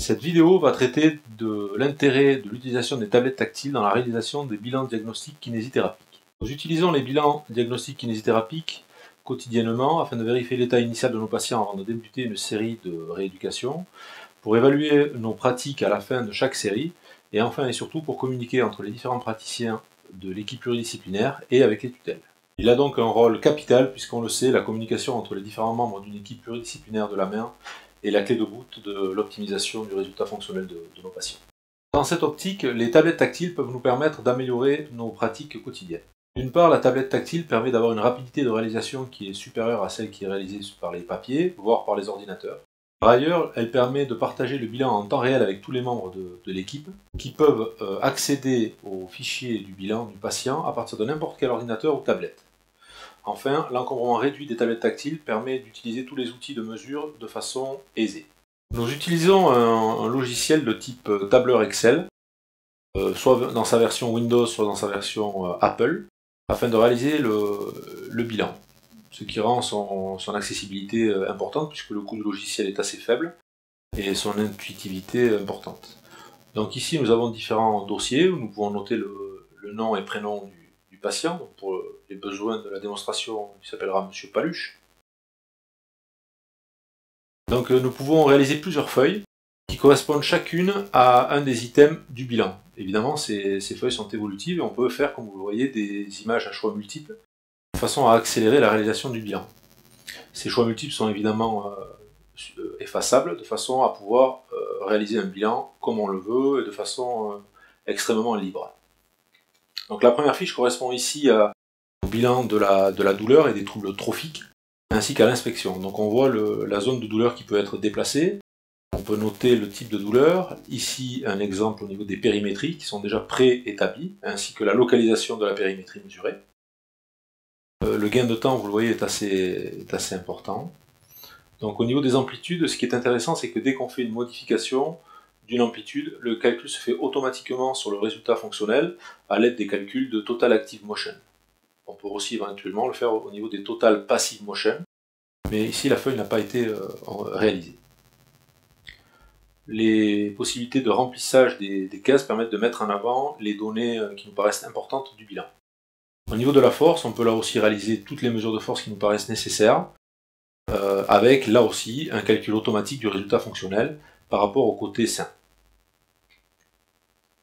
Cette vidéo va traiter de l'intérêt de l'utilisation des tablettes tactiles dans la réalisation des bilans diagnostiques kinésithérapiques. Nous utilisons les bilans diagnostiques kinésithérapiques quotidiennement afin de vérifier l'état initial de nos patients avant de débuter une série de rééducation, pour évaluer nos pratiques à la fin de chaque série, et enfin et surtout pour communiquer entre les différents praticiens de l'équipe pluridisciplinaire et avec les tutelles. Il a donc un rôle capital puisqu'on le sait, la communication entre les différents membres d'une équipe pluridisciplinaire de la main est la clé de voûte de l'optimisation du résultat fonctionnel de nos patients. Dans cette optique, les tablettes tactiles peuvent nous permettre d'améliorer nos pratiques quotidiennes. D'une part, la tablette tactile permet d'avoir une rapidité de réalisation qui est supérieure à celle qui est réalisée par les papiers, voire par les ordinateurs. Par ailleurs, elle permet de partager le bilan en temps réel avec tous les membres de l'équipe, qui peuvent accéder aux fichiers du bilan du patient à partir de n'importe quel ordinateur ou tablette. Enfin, l'encombrement réduit des tablettes tactiles permet d'utiliser tous les outils de mesure de façon aisée. Nous utilisons un logiciel de type tableur Excel, soit dans sa version Windows, soit dans sa version Apple, afin de réaliser le bilan, ce qui rend son accessibilité importante puisque le coût du logiciel est assez faible et son intuitivité importante. Donc ici nous avons différents dossiers où nous pouvons noter le nom et prénom du patient. Donc pour les besoins de la démonstration, il s'appellera Monsieur Paluche. Donc nous pouvons réaliser plusieurs feuilles qui correspondent chacune à un des items du bilan. Évidemment, ces feuilles sont évolutives et on peut faire, comme vous le voyez, des images à choix multiples de façon à accélérer la réalisation du bilan. Ces choix multiples sont évidemment effaçables de façon à pouvoir réaliser un bilan comme on le veut et de façon extrêmement libre. Donc la première fiche correspond ici au bilan de la douleur et des troubles trophiques, ainsi qu'à l'inspection. Donc on voit la zone de douleur qui peut être déplacée. On peut noter le type de douleur, ici un exemple au niveau des périmétries qui sont déjà préétablies, ainsi que la localisation de la périmétrie mesurée. Le gain de temps, vous le voyez, est assez important. Donc au niveau des amplitudes, ce qui est intéressant, c'est que dès qu'on fait une modification d'une amplitude, le calcul se fait automatiquement sur le résultat fonctionnel à l'aide des calculs de Total Active Motion. On peut aussi éventuellement le faire au niveau des Total Passive Motion, mais ici la feuille n'a pas été réalisée. Les possibilités de remplissage des cases permettent de mettre en avant les données qui nous paraissent importantes du bilan. Au niveau de la force, on peut là aussi réaliser toutes les mesures de force qui nous paraissent nécessaires, avec là aussi un calcul automatique du résultat fonctionnel par rapport au côté sain.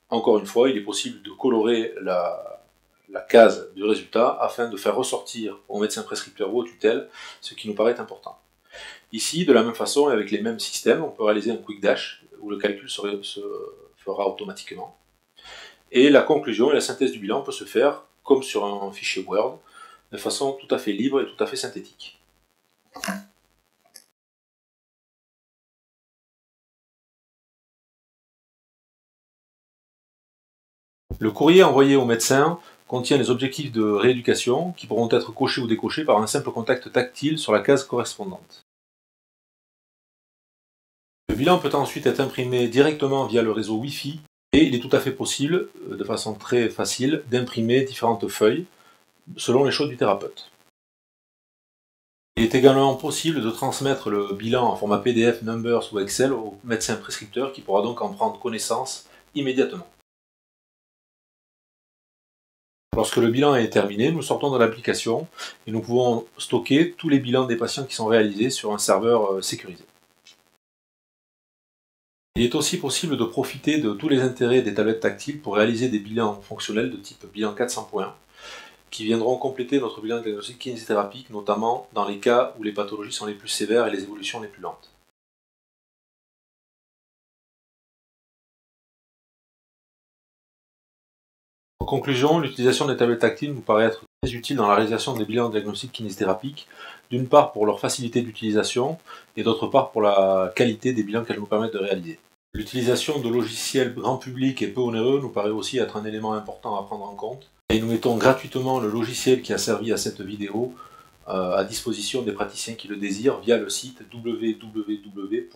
Encore une fois, il est possible de colorer la case du résultat afin de faire ressortir au médecin prescripteur ou au tutelle ce qui nous paraît important. Ici, de la même façon, et avec les mêmes systèmes, on peut réaliser un quick dash où le calcul se fera automatiquement. Et la conclusion et la synthèse du bilan peut se faire comme sur un fichier Word, de façon tout à fait libre et tout à fait synthétique. Le courrier envoyé au médecin contient les objectifs de rééducation qui pourront être cochés ou décochés par un simple contact tactile sur la case correspondante. Le bilan peut ensuite être imprimé directement via le réseau Wi-Fi et il est tout à fait possible, de façon très facile, d'imprimer différentes feuilles selon les choix du thérapeute. Il est également possible de transmettre le bilan en format PDF, Numbers ou Excel au médecin prescripteur qui pourra donc en prendre connaissance immédiatement. Lorsque le bilan est terminé, nous sortons de l'application et nous pouvons stocker tous les bilans des patients qui sont réalisés sur un serveur sécurisé. Il est aussi possible de profiter de tous les intérêts des tablettes tactiles pour réaliser des bilans fonctionnels de type bilan 400 points, qui viendront compléter notre bilan diagnostique kinésithérapique, notamment dans les cas où les pathologies sont les plus sévères et les évolutions les plus lentes. En conclusion, l'utilisation des tablettes tactiles nous paraît être très utile dans la réalisation des bilans diagnostiques kinésithérapiques, d'une part pour leur facilité d'utilisation et d'autre part pour la qualité des bilans qu'elles nous permettent de réaliser. L'utilisation de logiciels grand public et peu onéreux nous paraît aussi être un élément important à prendre en compte, et nous mettons gratuitement le logiciel qui a servi à cette vidéo à disposition des praticiens qui le désirent via le site www.isams.com.